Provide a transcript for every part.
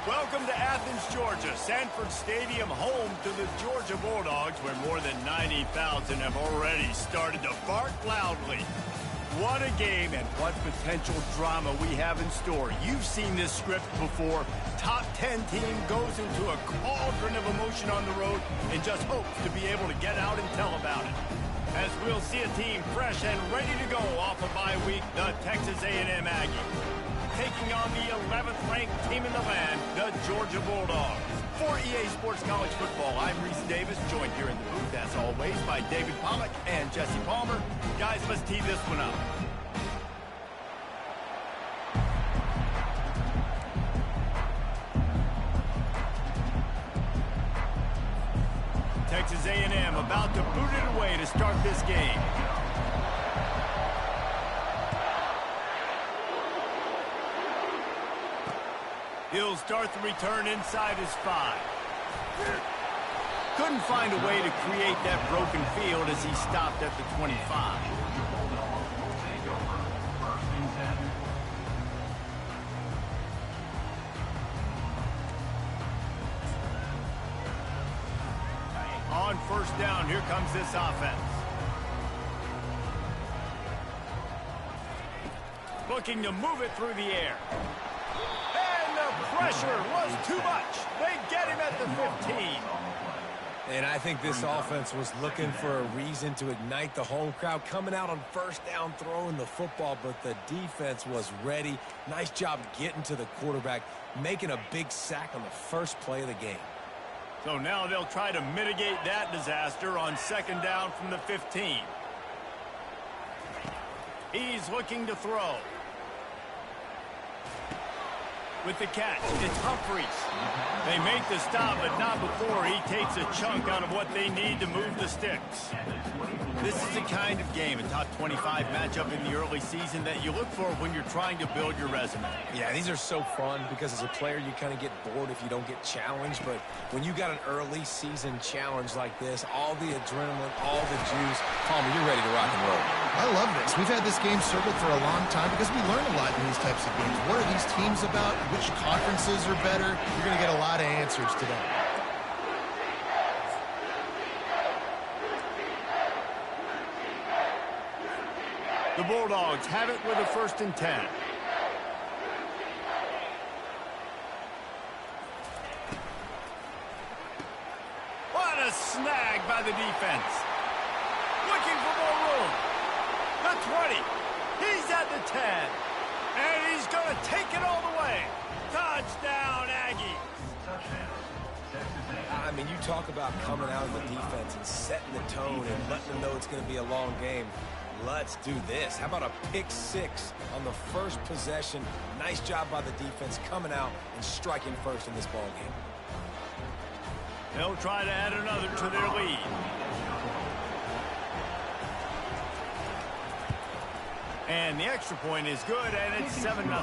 Welcome to Athens, Georgia, Sanford Stadium, home to the Georgia Bulldogs, where more than 90,000 have already started to bark loudly. What a game and what potential drama we have in store. You've seen this script before. Top 10 team goes into a cauldron of emotion on the road and just hopes to be able to get out and tell about it. As we'll see a team fresh and ready to go off a bye week, the Texas A&M Aggies, taking on the 11th-ranked team in the land, the Georgia Bulldogs. For EA Sports College Football, I'm Reese Davis, joined here in the booth, as always, by David Pollack and Jesse Palmer. Guys, let's tee this one up. Texas A&M about to boot it away to start this game. He'll start the return inside his 5. Couldn't find a way to create that broken field as he stopped at the 25. On first down, here comes this offense. Looking to move it through the air. Pressure was too much. They get him at the 15. And I think this offense was looking for a reason to ignite the home crowd, coming out on first down, throwing the football, but the defense was ready. Nice job getting to the quarterback, making a big sack on the first play of the game. So now they'll try to mitigate that disaster on second down from the 15. He's looking to throw. With the catch, it's Humphreys. They make the stop, but not before he takes a chunk out of what they need to move the sticks. This is the kind of game, a top 25 matchup in the early season, that you look for when you're trying to build your resume. Yeah, these are so fun because as a player, you kind of get bored if you don't get challenged. But when you got an early season challenge like this, all the adrenaline, all the juice, Palmer, you're ready to rock and roll. I love this. We've had this game circled for a long time because we learn a lot in these types of games. What are these teams about? Which conferences are better? You're going to get a lot of answers today. The Bulldogs have it with a 1st and 10. What a snag by the defense. Looking for more room. The 20. He's at the 10. And he's going to take it all the way. Touchdown, Aggies. I mean, you talk about coming out of the defense and setting the tone and letting them know it's going to be a long game. Let's do this. How about a pick 6 on the first possession? Nice job by the defense coming out and striking first in this ball game. They'll try to add another to their lead. And the extra point is good, and it's 7-0.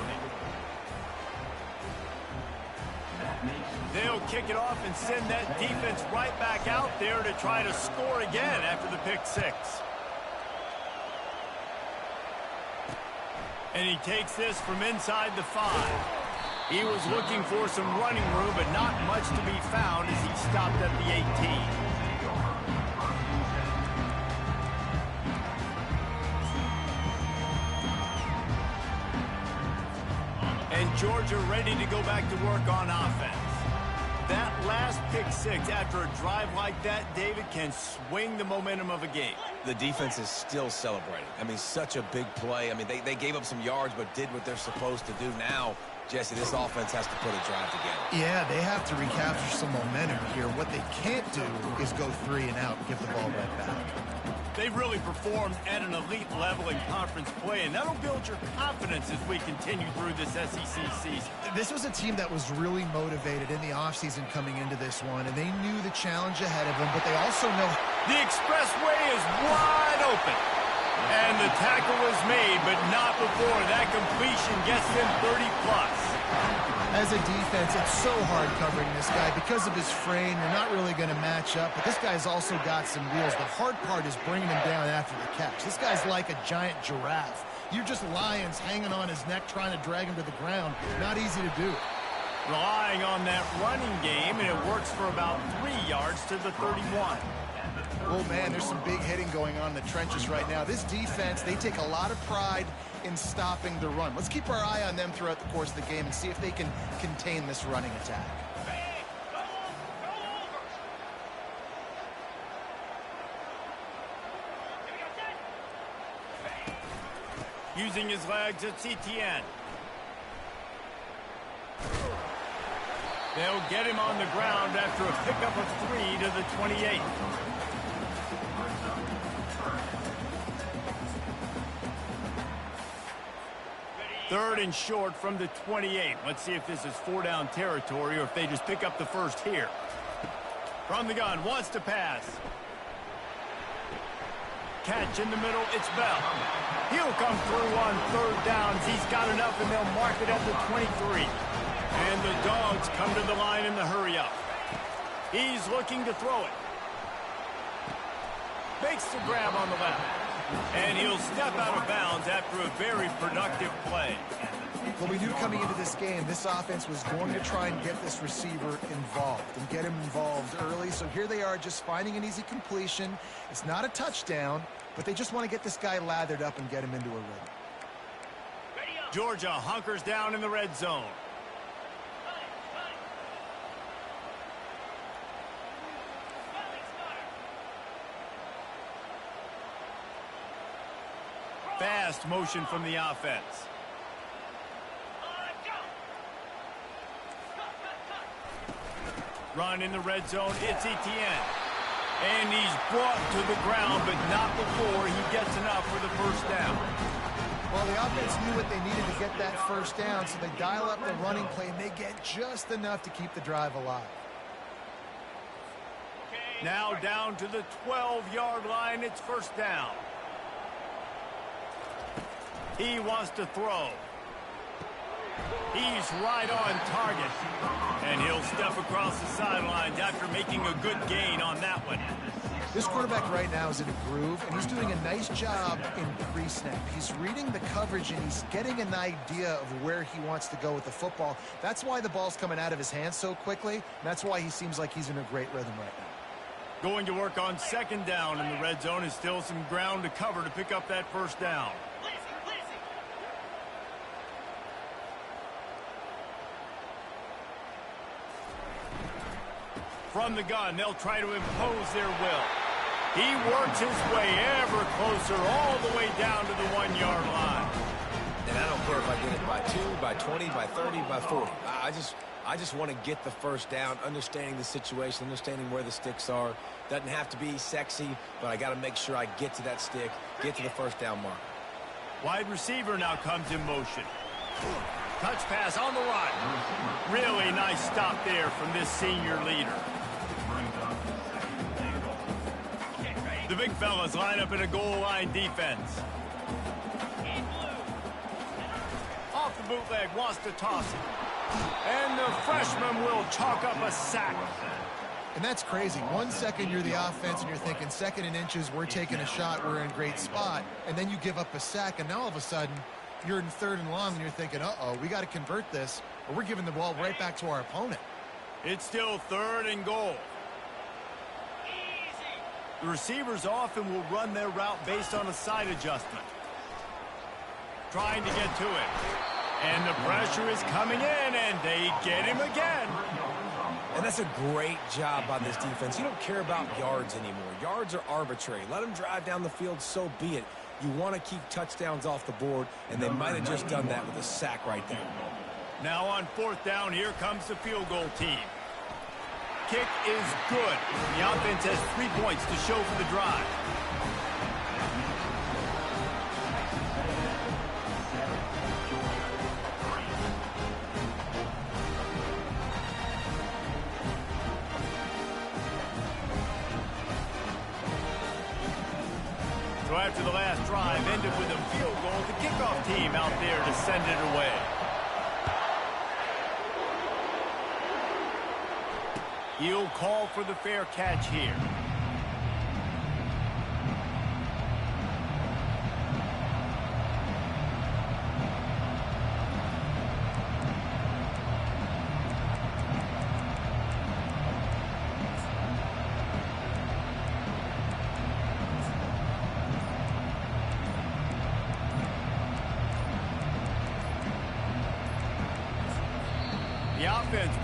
They'll kick it off and send that defense right back out there to try to score again after the pick 6. And he takes this from inside the 5. He was looking for some running room, but not much to be found as he stopped at the 18. And Georgia ready to go back to work on offense. That last pick 6 after a drive like that, David, can swing the momentum of a game. The defense is still celebrating. I mean, such a big play. I mean, they gave up some yards but did what they're supposed to do. Now, Jesse, this offense has to put a drive together. Yeah, they have to recapture some momentum here. What they can't do is go 3 and out and give the ball right back. They've really performed at an elite level in conference play, and that'll build your confidence as we continue through this SEC season. This was a team that was really motivated in the offseason coming into this one, and they knew the challenge ahead of them, but they also know the expressway is wide open. And the tackle was made, but not before that completion gets them 30-plus. As a defense, it's so hard covering this guy. Because of his frame, you're not really going to match up. But this guy's also got some wheels. The hard part is bringing him down after the catch. This guy's like a giant giraffe. You're just lions hanging on his neck trying to drag him to the ground. Not easy to do. Relying on that running game, and it works for about 3 yards to the 31. Oh, man, there's some big hitting going on in the trenches right now. This defense, they take a lot of pride in stopping the run. Let's keep our eye on them throughout the course of the game and see if they can contain this running attack. Using his legs, it's Etienne. They'll get him on the ground after a pickup of 3 to the 28. Third and short from the 28. Let's see if this is 4-down territory or if they just pick up the first here. From the gun, wants to pass. Catch in the middle, it's Bell. He'll come through on 3rd downs. He's got enough, and they'll mark it at the 23. And the Dogs come to the line in the hurry-up. He's looking to throw it. Makes the grab on the left. And he'll step out of bounds after a very productive play. Well, we knew coming into this game, this offense was going to try and get this receiver involved and get him involved early. So here they are just finding an easy completion. It's not a touchdown, but they just want to get this guy lathered up and get him into a rhythm. Georgia hunkers down in the red zone. Fast motion from the offense. Run in the red zone, it's Etienne. And he's brought to the ground, but not before he gets enough for the first down. Well, the offense knew what they needed to get that first down, so they dial up the running play, and they get just enough to keep the drive alive. Now down to the 12-yard line, it's first down. He wants to throw. He's right on target. And he'll step across the sidelines after making a good gain on that one. This quarterback right now is in a groove, and he's doing a nice job in pre-snap. He's reading the coverage, and he's getting an idea of where he wants to go with the football. That's why the ball's coming out of his hands so quickly, and that's why he seems like he's in a great rhythm right now. Going to work on 2nd down in the red zone. Is still some ground to cover to pick up that first down. From the gun, they'll try to impose their will. He works his way ever closer all the way down to the 1-yard line. And I don't care if I get it by 2, by 20, by 30, by 40. I just want to get the first down, understanding the situation, understanding where the sticks are. Doesn't have to be sexy, but I got to make sure I get to that stick, get to the first down mark. Wide receiver now comes in motion. Touch pass on the run. Really nice stop there from this senior leader. The big fellas line up in a goal line defense. Off the bootleg, wants to toss it. And the freshman will chalk up a sack. And that's crazy. 1 second you're the offense and you're thinking 2nd and inches, we're taking a shot, we're in a great spot. And then you give up a sack, and now all of a sudden you're in 3rd and long and you're thinking, uh-oh, we got to convert this, or we're giving the ball right back to our opponent. It's still 3rd and goal. The receivers often will run their route based on a side adjustment. Trying to get to it. And the pressure is coming in, and they get him again. And that's a great job by this defense. You don't care about yards anymore. Yards are arbitrary. Let them drive down the field, so be it. You want to keep touchdowns off the board, and they might have just done that with a sack right there. Now on 4th down, here comes the field goal team. Kick is good. The offense has 3 points to show for the drive. So after the last drive ended with a field goal, the kickoff team out there to send it away. He'll call for the fair catch here.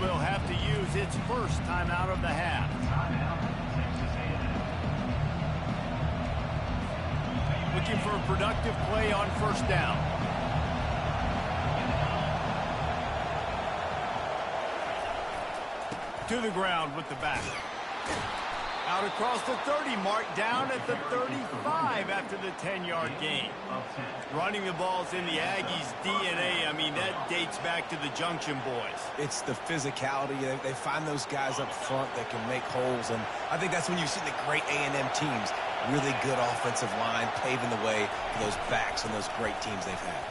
will have to use its first timeout of the half. Looking for a productive play on first down. To the ground with the back. Out across the 30 mark, down at the 35 after the 10-yard gain. Running the ball's in the Aggies' DNA. I mean, that dates back to the Junction boys. It's the physicality. They find those guys up front that can make holes, and I think that's when you see the great A&M teams. Really good offensive line, paving the way for those backs and those great teams they've had.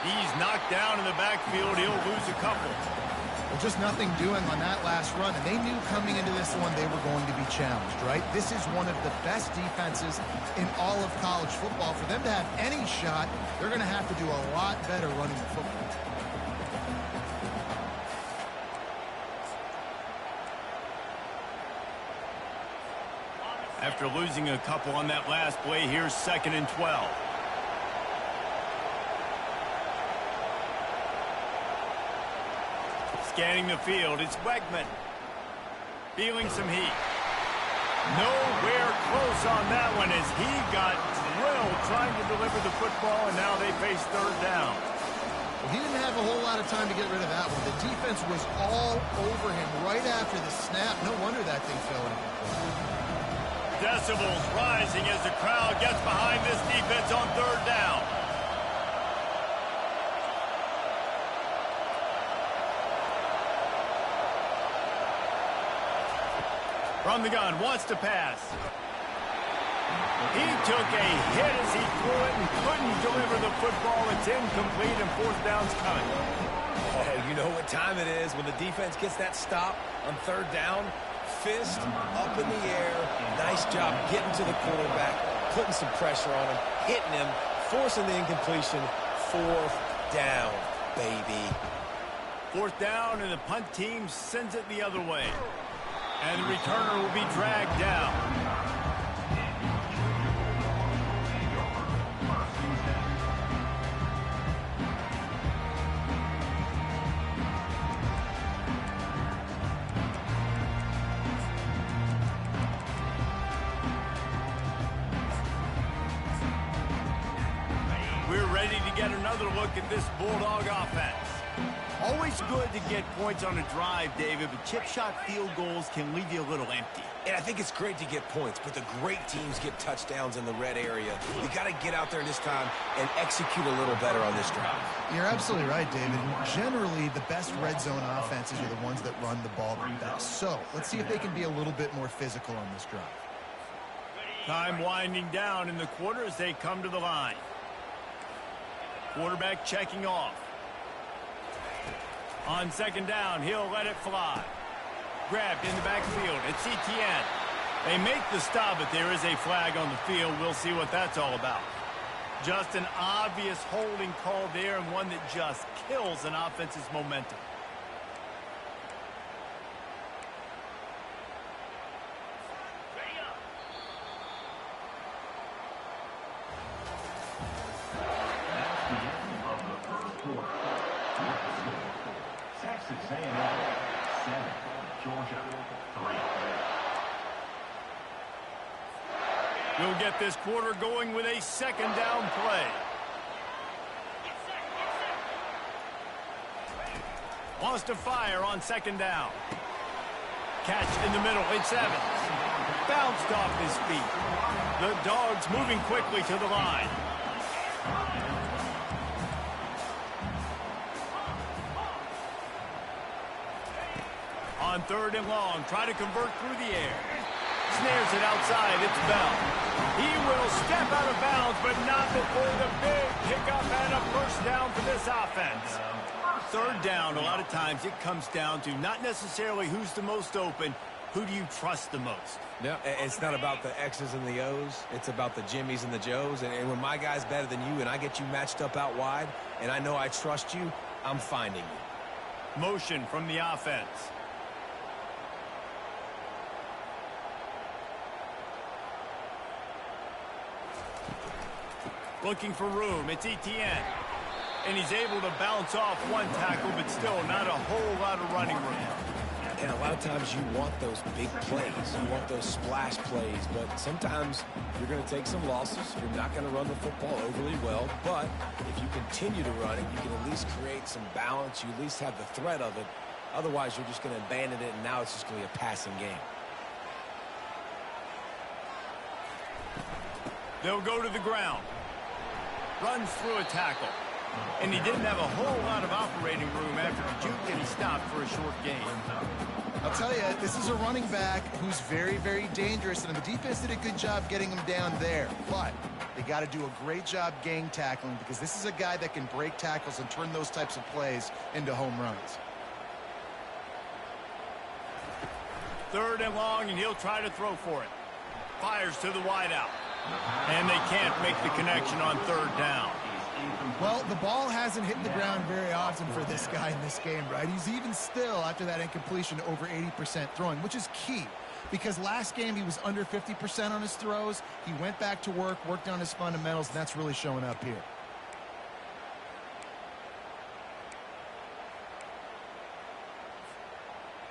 He's knocked down in the backfield. He'll lose a couple. Well, just nothing doing on that last run, and they knew coming into this one they were going to be challenged, right? This is one of the best defenses in all of college football. For them to have any shot, they're going to have to do a lot better running the football. After losing a couple on that last play, here's 2nd and 12. Scanning the field, it's Wegman. Feeling some heat. Nowhere close on that one as he got drilled trying to deliver the football, and now they face third down. Well, he didn't have a whole lot of time to get rid of that one. The defense was all over him right after the snap. No wonder that thing fell incomplete. Decibels rising as the crowd gets behind this defense on third down. From the gun, wants to pass. He took a hit as he threw it and couldn't deliver the football. It's incomplete and fourth down's coming. Oh, you know what time it is when the defense gets that stop on third down. Fist up in the air. Nice job getting to the quarterback, putting some pressure on him, hitting him, forcing the incompletion. Fourth down, baby. Fourth down, and the punt team sends it the other way. And the returner will be dragged down. We're ready to get another look at this Bulldog offense. Always good to get points on a drive, David, but chip shot field goals can leave you a little empty. And I think it's great to get points, but the great teams get touchdowns in the red area. You got to get out there this time and execute a little better on this drive. You're absolutely right, David. Generally, the best red zone offenses are the ones that run the ball the best. So let's see if they can be a little bit more physical on this drive. Time winding down in the quarter as they come to the line. Quarterback checking off. On second down, he'll let it fly. Grabbed in the backfield. It's Etienne. They make the stop, but there is a flag on the field. We'll see what that's all about. Just an obvious holding call there, and one that just kills an offense's momentum. Texas A&M 7, Georgia 3. We'll get this quarter going with a second down play. Wants to fire on second down. Catch in the middle. It's Evans. Bounced off his feet. The Dogs moving quickly to the line. On third and long, try to convert through the air. Snares it outside, it's Bell. He will step out of bounds, but not before the big pickup and a first down for this offense. Third down, a lot of times it comes down to not necessarily who's the most open, who do you trust the most? No, it's not about the X's and the O's. It's about the Jimmys and the Joes. And when my guy's better than you and I get you matched up out wide, and I know I trust you, I'm finding you. Motion from the offense. Looking for room. It's Etienne. and he's able to bounce off one tackle, but still not a whole lot of running room. And a lot of times you want those big plays. You want those splash plays. But sometimes you're going to take some losses. You're not going to run the football overly well. But if you continue to run it, you can at least create some balance. You at least have the threat of it. Otherwise, you're just going to abandon it, and now it's just going to be a passing game. They'll go to the ground. Runs through a tackle. And he didn't have a whole lot of operating room after the juke, and he stopped for a short gain. I'll tell you, this is a running back who's very, very dangerous, and the defense did a good job getting him down there. But they got to do a great job gang tackling, because this is a guy that can break tackles and turn those types of plays into home runs. 3rd and long, and he'll try to throw for it. Fires to the wideout. And they can't make the connection on 3rd down. Well, the ball hasn't hit the ground very often for this guy in this game, right? He's even still, after that incompletion, over 80% throwing, which is key. Because last game, he was under 50% on his throws. He went back to work, worked on his fundamentals, and that's really showing up here.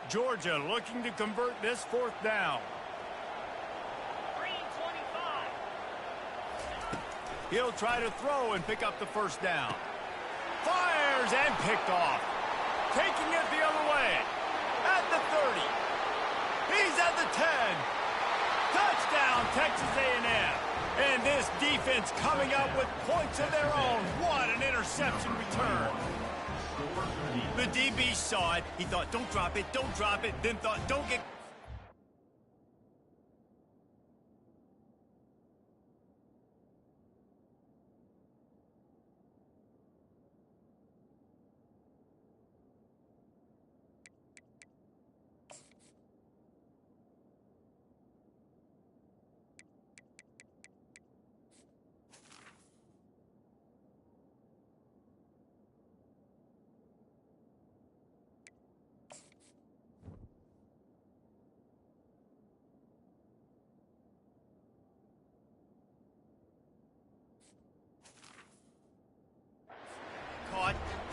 Georgia looking to convert this 4th down. He'll try to throw and pick up the 1st down. Fires and picked off. Taking it the other way. At the 30. He's at the 10. Touchdown, Texas A&M. And this defense coming up with points of their own. What an interception return. The DB saw it. He thought, don't drop it, don't drop it. Then thought, don't get...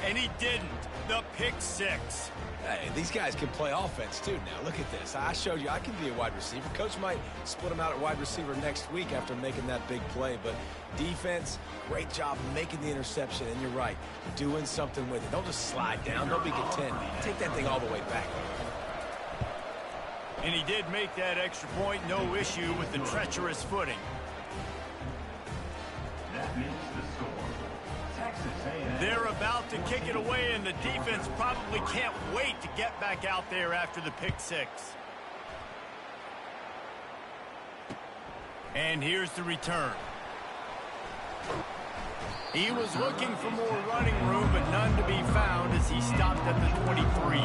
And he didn't. The pick 6. Hey, these guys can play offense, too. Now, look at this. I showed you I can be a wide receiver. Coach might split him out at wide receiver next week after making that big play. But defense, great job making the interception. And you're right, doing something with it. Don't just slide down. Don't be content. Take that thing all the way back. And he did make that extra point. No issue with the treacherous footing. That makes the score. They're about to kick it away, and the defense probably can't wait to get back out there after the pick 6. And here's the return. He was looking for more running room, but none to be found as he stopped at the 23.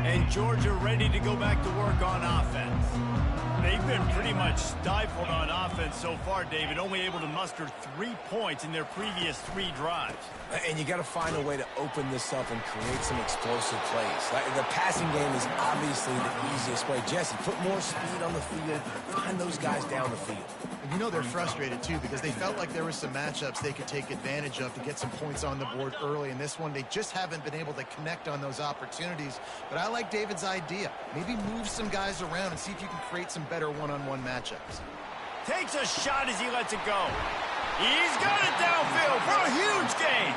And Georgia ready to go back to work on offense. They've been pretty much stifled on offense so far, David, only able to muster 3 points in their previous 3 drives. And you got to find a way to open this up and create some explosive plays. The passing game is obviously the easiest way. Jesse, put more speed on the field. Find those guys down the field. And you know they're frustrated, too, because they felt like there were some matchups they could take advantage of to get some points on the board early. In this one, they just haven't been able to connect on those opportunities. But I like David's idea. Maybe move some guys around and see if you can create some better one-on-one matchups. Takes a shot as he lets it go. He's got it downfield for a huge gain.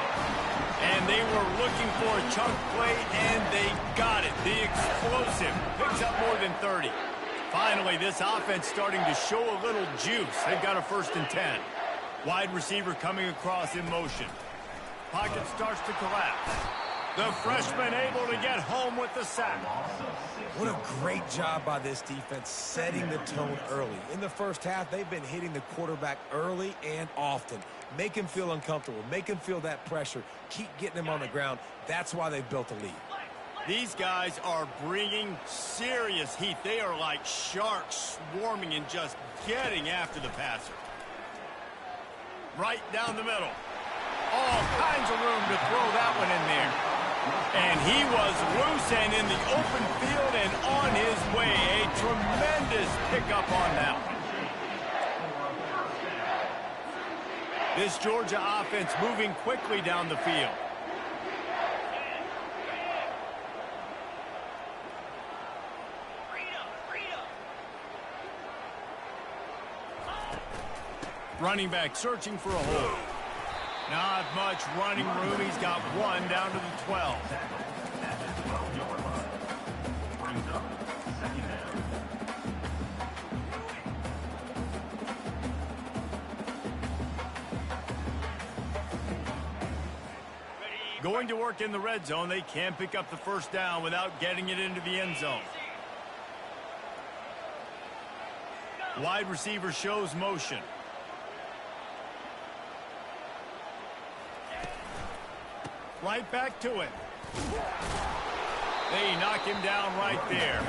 And they were looking for a chunk play, and they got it. The explosive picks up more than 30. Finally, this offense starting to show a little juice. They've got a 1st and 10. Wide receiver coming across in motion. Pocket starts to collapse. The freshman able to get home with the sack. What a great job by this defense setting the tone early. In the first half, they've been hitting the quarterback early and often. Make him feel uncomfortable. Make him feel that pressure. Keep getting him on the ground. That's why they've built a lead. These guys are bringing serious heat. They are like sharks swarming and just getting after the passer. Right down the middle. All kinds of room to throw that one in there. And he was loose and in the open field and on his way. A tremendous pickup on that one. This Georgia offense moving quickly down the field. Running back searching for a hole. Not much running room. He's got one down to the 12. Going to work in the red zone. They can't pick up the first down without getting it into the end zone. Wide receiver shows motion. Right back to it. They knock him down right there.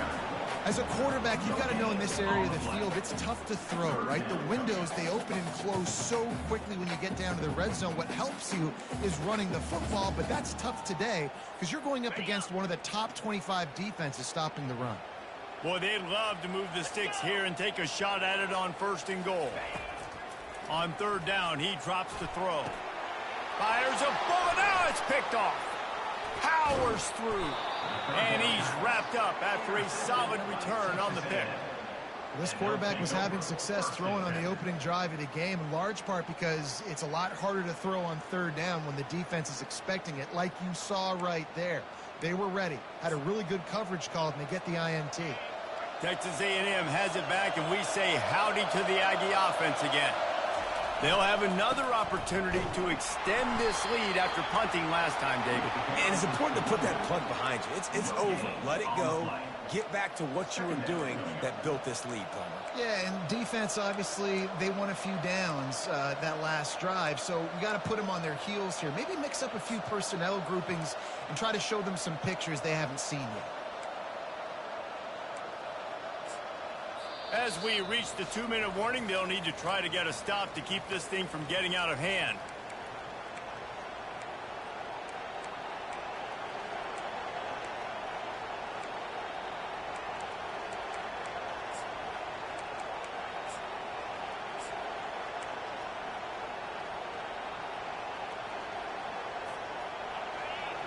As a quarterback, you've got to know in this area of the field, it's tough to throw, right? The windows, they open and close so quickly when you get down to the red zone. What helps you is running the football, but that's tough today because you're going up against one of the top 25 defenses stopping the run. Boy, they'd love to move the sticks here and take a shot at it on 1st and goal. On 3rd down, he drops to throw. Fires a bullet. Now it's picked off. Powers through. And he's wrapped up after a solid return on the pick. This quarterback was having success throwing on the opening drive of the game, in large part because it's a lot harder to throw on 3rd down when the defense is expecting it, like you saw right there. They were ready. Had a really good coverage call, and they get the INT. Texas A&M has it back, and we say howdy to the Aggie offense again. They'll have another opportunity to extend this lead after punting last time, David. And it's important to put that punt behind you. It's over. Let it go. Get back to what you were doing that built this lead, Palmer. Yeah, and defense, obviously, they won a few downs that last drive, so we got to put them on their heels here. Maybe mix up a few personnel groupings and try to show them some pictures they haven't seen yet. As we reach the 2-minute warning, they'll need to try to get a stop to keep this thing from getting out of hand.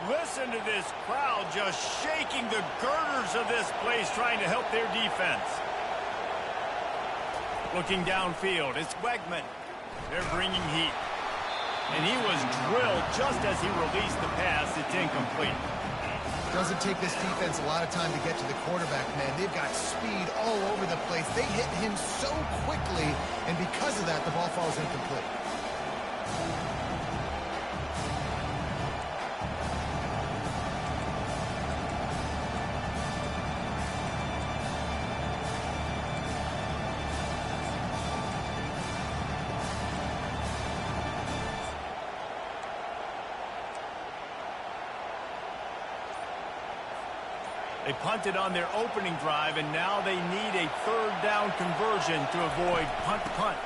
Listen to this crowd just shaking the girders of this place trying to help their defense. Looking downfield, it's Wegman. They're bringing heat. And he was drilled just as he released the pass. It's incomplete. Doesn't take this defense a lot of time to get to the quarterback, man. They've got speed all over the place. They hit him so quickly, and because of that, the ball falls incomplete. They punted on their opening drive, and now they need a 3rd down conversion to avoid punt.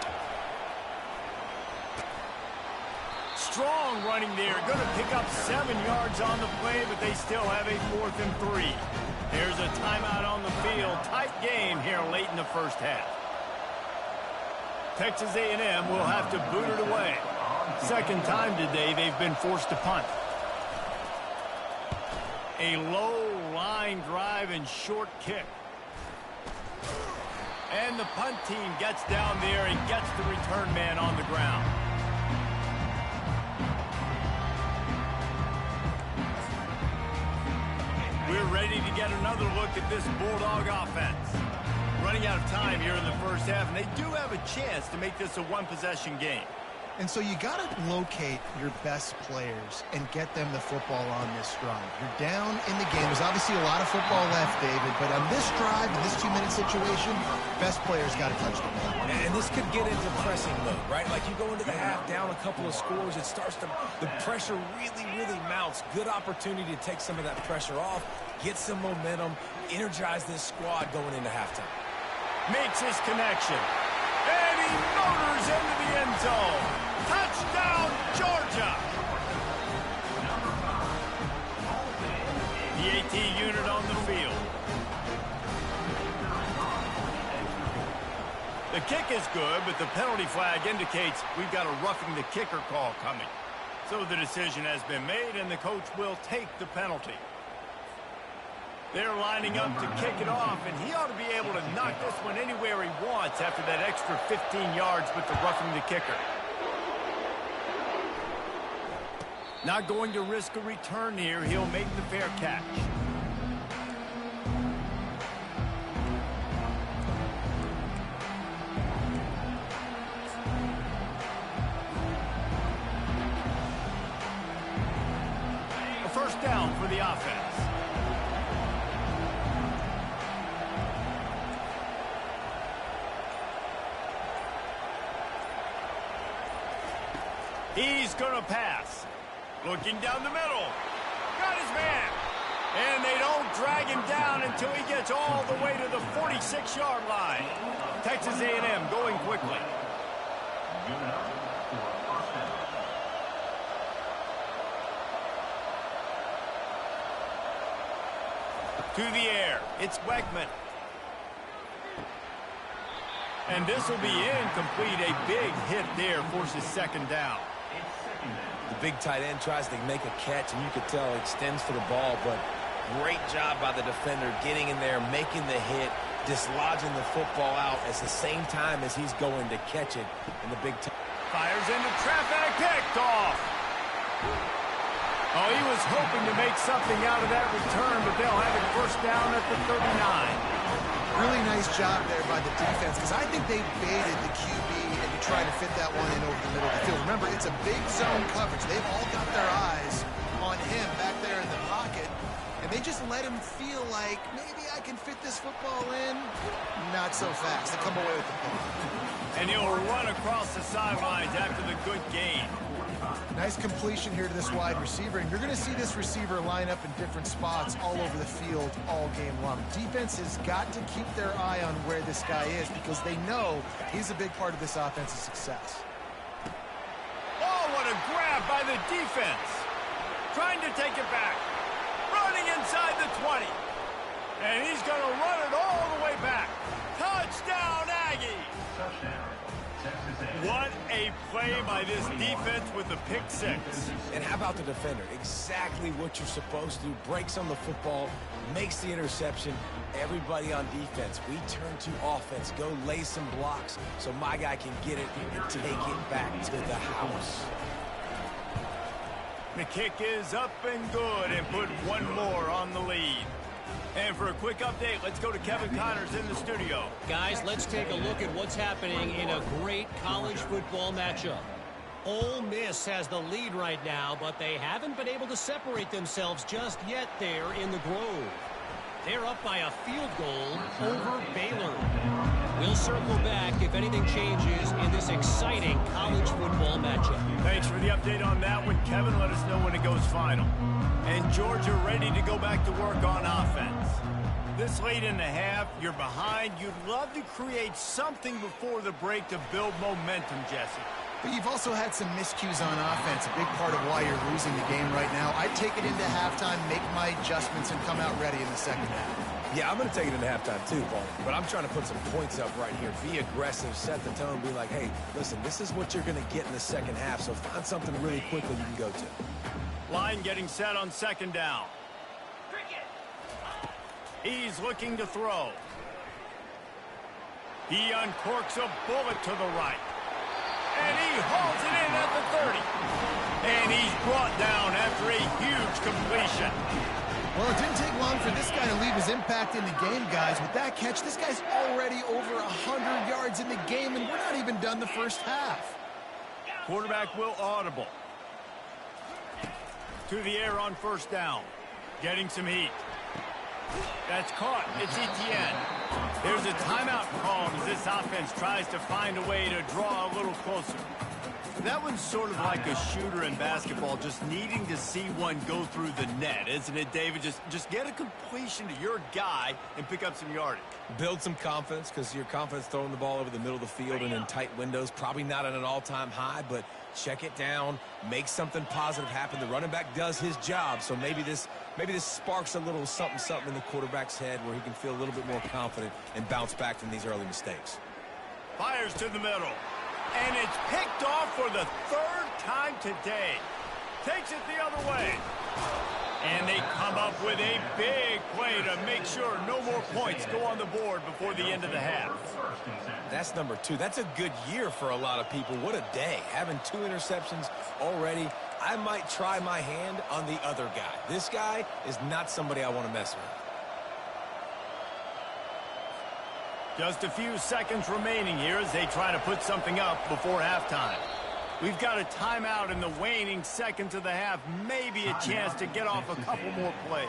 Strong running there. Going to pick up 7 yards on the play, but they still have a 4th and 3. There's a timeout on the field. Tight game here late in the first half. Texas A&M will have to boot it away. 2nd time today they've been forced to punt. A low line drive and short kick. And the punt team gets down there and gets the return man on the ground. We're ready to get another look at this Bulldog offense. Running out of time here in the first half, and they do have a chance to make this a 1-possession game. And so you got to locate your best players and get them the football on this drive. You're down in the game. There's obviously a lot of football left, David, but on this drive, in this 2-minute situation, best players got to touch the ball. And this could get into pressing mode, right? Like you go into the half down a couple of scores, it starts to, the pressure really mounts. Good opportunity to take some of that pressure off, get some momentum, energize this squad going into halftime. Makes his connection. And he motors into the end zone. Touchdown, Georgia! kick is good, but the penalty flag indicates we've got a roughing the kicker call coming. So the decision has been made, and the coach will take the penalty. They're lining up to kick it off, and he ought to be able to knock this one anywhere he wants after that extra 15 yards with the roughing the kicker. Not going to risk a return here. He'll make the fair catch. A first down for the offense. He's going to pass. Looking down the middle. Got his man. And they don't drag him down until he gets all the way to the 46-yard line. Texas A&M going quickly. To the air. It's Weckman. And this will be incomplete. A big hit there forces second down. The big tight end tries to make a catch, and you could tell extends for the ball, but great job by the defender getting in there, making the hit, dislodging the football out at the same time as he's going to catch it. And the big fires into traffic, picked off. Oh, he was hoping to make something out of that return, but they'll have it first down at the 39. Really nice job there by the defense, because I think they baited the QB and trying to fit that one in over the middle of the field. Remember, it's a big zone coverage. They've all got their eyes on him back there in the pocket, and they just let him feel like, maybe I can fit this football in. Not so fast. They come away with the ball. And he'll run across the sidelines after the good gain. Nice completion here to this wide receiver, and you're going to see this receiver line up in different spots all over the field all game long. Defense has got to keep their eye on where this guy is, because they know he's a big part of this offense's success. Oh, what a grab by the defense. Trying to take it back. Running inside the 20. And he's going to run it all the way back. Touchdown, Aggies! Touchdown. What a play by this defense with the pick six. And how about the defender? Exactly what you're supposed to do. Breaks on the football, makes the interception. Everybody on defense, we turn to offense. Go lay some blocks so my guy can get it and take it back to the house. The kick is up and good, and put one more on the lead. And for a quick update, let's go to Kevin Connors in the studio. Guys, let's take a look at what's happening in a great college football matchup. Ole Miss has the lead right now, but they haven't been able to separate themselves just yet there in the Grove. They're up by a field goal over Baylor. We'll circle back if anything changes in this exciting college football matchup. Thanks for the update on that one, Kevin. Let us know when it goes final. And Georgia ready to go back to work on offense. This late in the half, you're behind. You'd love to create something before the break to build momentum, Jesse. But you've also had some miscues on offense, a big part of why you're losing the game right now. I'd take it into halftime, make my adjustments, and come out ready in the second half. Yeah, I'm going to take it into halftime too, Paul. But I'm trying to put some points up right here. Be aggressive, set the tone, be like, hey, listen, this is what you're going to get in the second half, so find something really quickly you can go to. Line getting set on second down. He's looking to throw. He uncorks a bullet to the right. And he hauls it in at the 30. And he's brought down after a huge completion. Well, it didn't take long for this guy to leave his impact in the game, guys. With that catch, this guy's already over 100 yards in the game, and we're not even done the first half. Quarterback will audible. To the air on first down. Getting some heat. That's caught. It's Etienne. There's a timeout called as this offense tries to find a way to draw a little closer. That one's sort of like a shooter in basketball, just needing to see one go through the net, isn't it, David? Just get a completion to your guy and pick up some yardage. Build some confidence, because your confidence throwing the ball over the middle of the field and in tight windows, probably not at an all-time high, but check it down, make something positive happen. The running back does his job, so maybe this sparks a little something in the quarterback's head where he can feel a little bit more confident and bounce back from these early mistakes. Fires to the middle. And it's picked off for the third time today. Takes it the other way. And they come up with a big play to make sure no more points go on the board before the end of the half. That's number 2. That's a good year for a lot of people. What a day. Having 2 interceptions already. I might try my hand on the other guy. This guy is not somebody I want to mess with. Just a few seconds remaining here as they try to put something up before halftime. We've got a timeout in the waning seconds of the half. Maybe a chance to get off a couple more plays.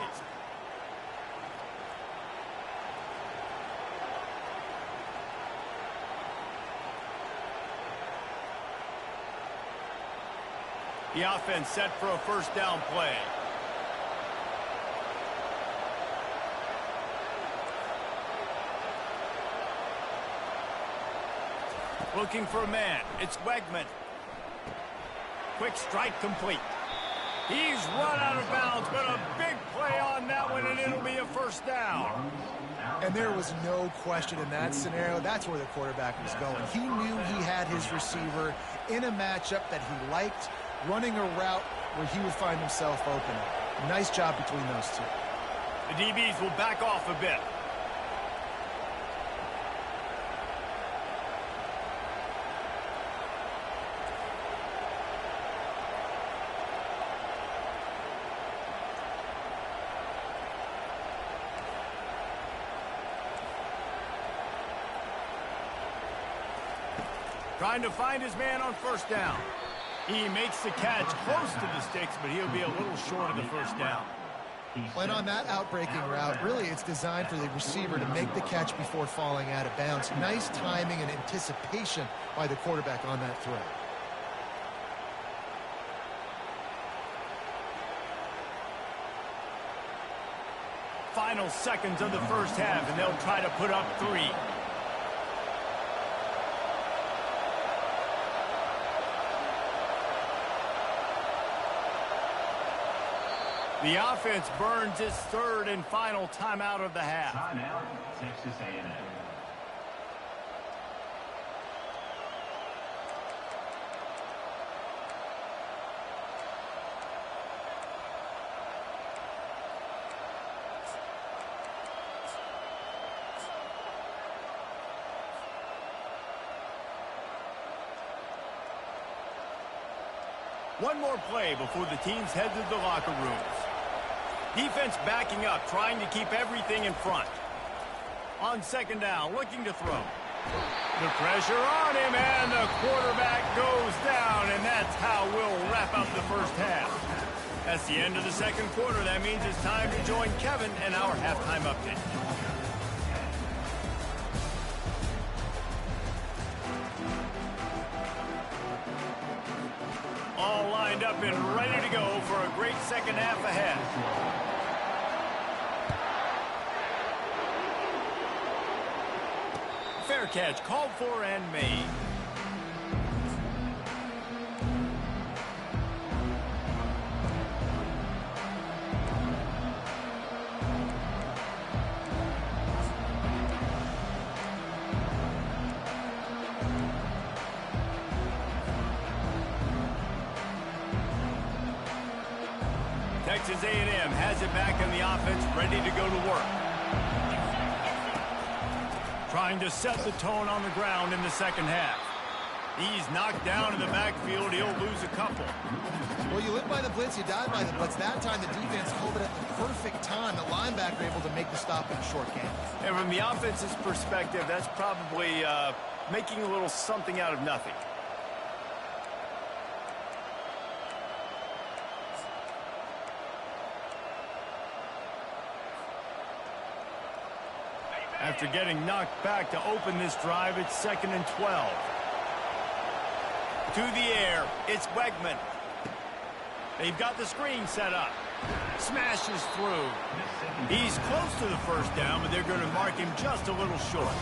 The offense set for a first down play. Looking for a man. It's Wegman. Quick strike complete. He's run out of bounds, but a big play on that one, and it'll be a first down. And there was no question in that scenario. That's where the quarterback was going. He knew he had his receiver in a matchup that he liked, running a route where he would find himself open. Nice job between those two. The DBs will back off a bit. Trying to find his man on first down. He makes the catch close to the sticks, but he'll be a little short of the first down. And on that outbreaking route, really it's designed for the receiver to make the catch before falling out of bounds. Nice timing and anticipation by the quarterback on that throw. Final seconds of the first half, and they'll try to put up 3. The offense burns its third and final timeout of the half. Timeout, Texas A&M. One more play before the teams head to the locker rooms. Defense backing up, trying to keep everything in front. On second down, looking to throw. The pressure on him, and the quarterback goes down, and that's how we'll wrap up the first half. That's the end of the second quarter. That means it's time to join Kevin and our halftime update. All lined up and ready to go for a great second half ahead. Fair catch called for and made. Texas A&M has it back in the offense, ready to go to work. Trying to set the tone on the ground in the second half. He's knocked down in the backfield. He'll lose a couple. Well, you live by the blitz, you die by the blitz. That time the defense called it at the perfect time. The linebacker able to make the stop in a short game. And from the offense's perspective, that's probably making a little something out of nothing. After getting knocked back to open this drive, it's 2nd and 12. To the air, it's Wegman. They've got the screen set up. Smashes through. He's close to the first down, but they're going to mark him just a little short.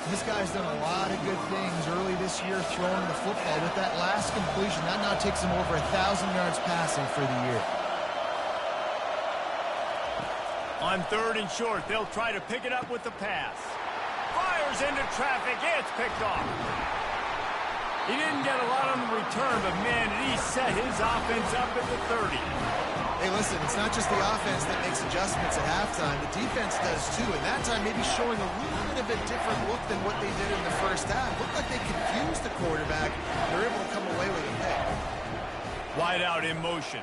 This guy's done a lot of good things early this year throwing the football. With that last completion, that now takes him over 1,000 yards passing for the year. On 3rd and short, they'll try to pick it up with the pass. Fires into traffic. It's picked off. He didn't get a lot on the return, but, man, did he set his offense up at the 30. Hey, listen, it's not just the offense that makes adjustments at halftime. The defense does, too, and that time maybe showing a little bit of a different look than what they did in the first half. Looked like they confused the quarterback. They're able to come away with a pick. Wide out in motion.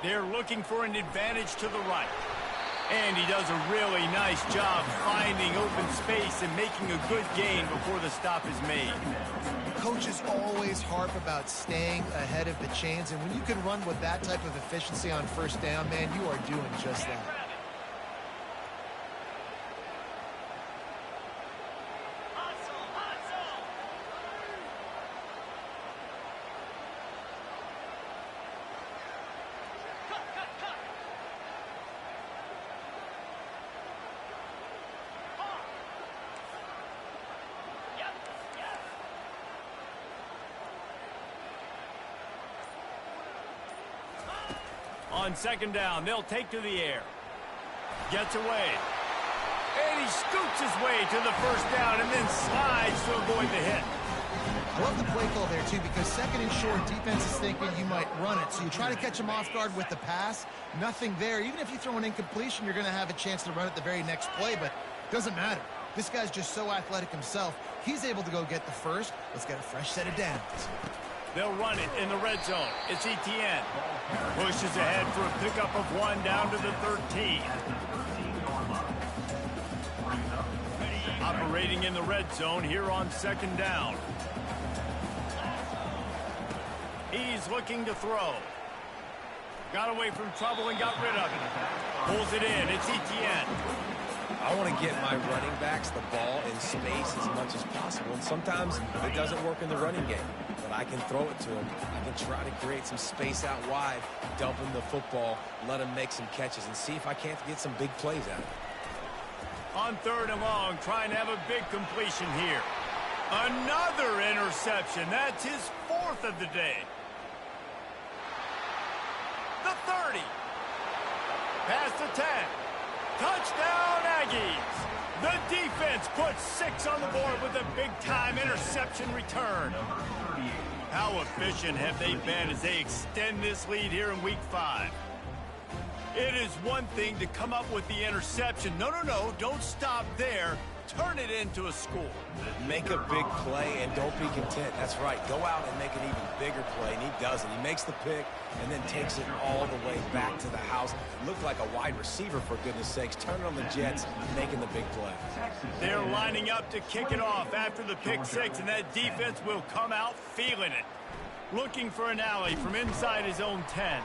They're looking for an advantage to the right. And he does a really nice job finding open space and making a good gain before the stop is made. Coaches always harp about staying ahead of the chains, and when you can run with that type of efficiency on first down, man, you are doing just that. On second down, they'll take to the air. Gets away. And he scoots his way to the first down and then slides to avoid the hit. I love the play call there, too, because second and short, defense is thinking you might run it. So you try to catch him off guard with the pass. Nothing there. Even if you throw an incompletion, you're going to have a chance to run it the very next play, but it doesn't matter. This guy's just so athletic himself. He's able to go get the first. Let's get a fresh set of downs. They'll run it in the red zone. It's Etienne. Pushes ahead for a pickup of 1 down to the 13. Operating in the red zone here on second down. He's looking to throw. Got away from trouble and got rid of it. Pulls it in. It's Etienne. I want to get my running backs the ball in space as much as possible, and sometimes it doesn't work in the running game. But I can throw it to him. I can try to create some space out wide, dump him the football, let him make some catches, and see if I can't get some big plays out of it. On third and long, trying to have a big completion here. Another interception. That's his 4th of the day. The 30. Past the 10. Touchdown, Aggies. The defense puts 6 on the board with a big-time interception return. How efficient have they been as they extend this lead here in Week 5? It is one thing to come up with the interception. No, don't stop there. Turn it into a score. Make a big play and don't be content. That's right. Go out and make an even bigger play, and he does it. He makes the pick and then takes it all the way back to the house. Looked like a wide receiver, for goodness sakes. Turn it on the Jets, making the big play. They're lining up to kick it off after the pick 6, and that defense will come out feeling it. Looking for an alley from inside his own 10.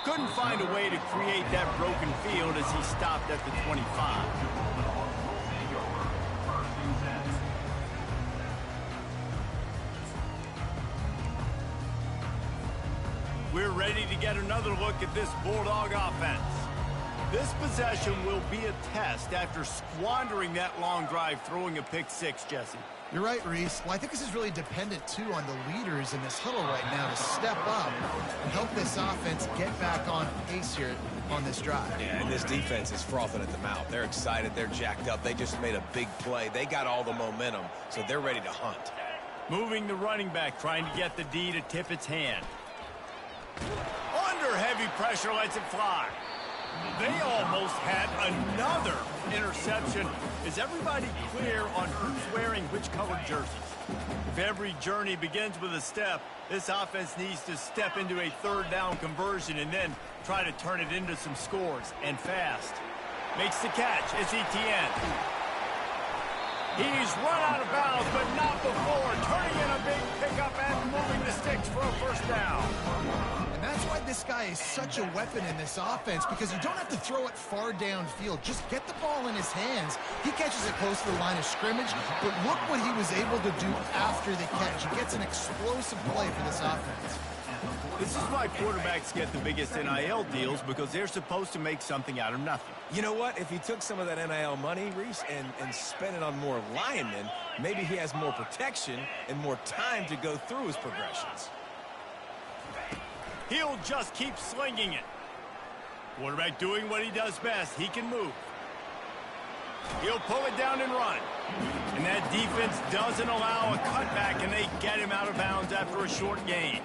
Couldn't find a way to create that broken field as he stopped at the 25. We're ready to get another look at this Bulldog offense. This possession will be a test after squandering that long drive throwing a pick 6, Jesse. You're right, Reese. Well, I think this is really dependent, too, on the leaders in this huddle right now to step up and help this offense get back on pace here on this drive. Yeah, and this defense is frothing at the mouth. They're excited. They're jacked up. They just made a big play. They got all the momentum, so they're ready to hunt. Moving the running back, trying to get the D to tip its hand. Under heavy pressure, lets it fly. They almost had another interception. Is everybody clear on who's wearing which colored jerseys? If every journey begins with a step, this offense needs to step into a third down conversion and then try to turn it into some scores, and fast. Makes the catch. It's Etienne. He's run out of bounds, but not before. Turning in a big pickup and moving the sticks for a first down. And that's why this guy is such a weapon in this offense, because you don't have to throw it far downfield. Just get the ball in his hands. He catches it close to the line of scrimmage, but look what he was able to do after the catch. He gets an explosive play for this offense. This is why quarterbacks get the biggest NIL deals, because they're supposed to make something out of nothing. You know what? If he took some of that NIL money, Reese, and spent it on more linemen, maybe he has more protection and more time to go through his progressions. He'll just keep slinging it. Quarterback doing what he does best. He can move. He'll pull it down and run. And that defense doesn't allow a cutback, and they get him out of bounds after a short gain.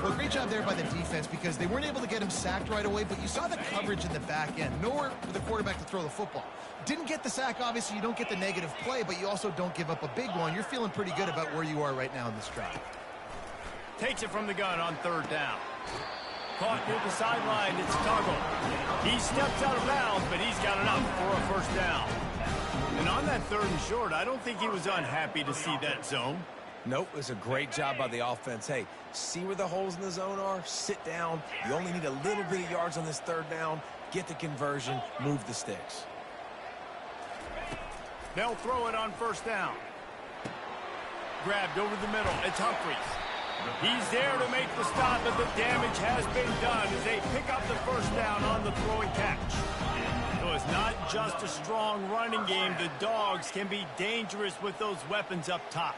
Well, great job there by the defense because they weren't able to get him sacked right away, but you saw the coverage in the back end. Nowhere for the quarterback to throw the football. Didn't get the sack, obviously. You don't get the negative play, but you also don't give up a big one. You're feeling pretty good about where you are right now in this drive. Takes it from the gun on third down. Caught near the sideline. It's Tuggle. He steps out of bounds, but he's got enough for a first down. And on that third and short, I don't think he was unhappy to see that zone. Nope, it was a great job by the offense. Hey, see where the holes in the zone are? Sit down. You only need a little bit of yards on this third down. Get the conversion. Move the sticks. They'll throw it on first down. Grabbed over the middle. It's Humphries. He's there to make the stop, but the damage has been done as they pick up the first down on the throwing catch. So it's not just a strong running game. The Dogs can be dangerous with those weapons up top.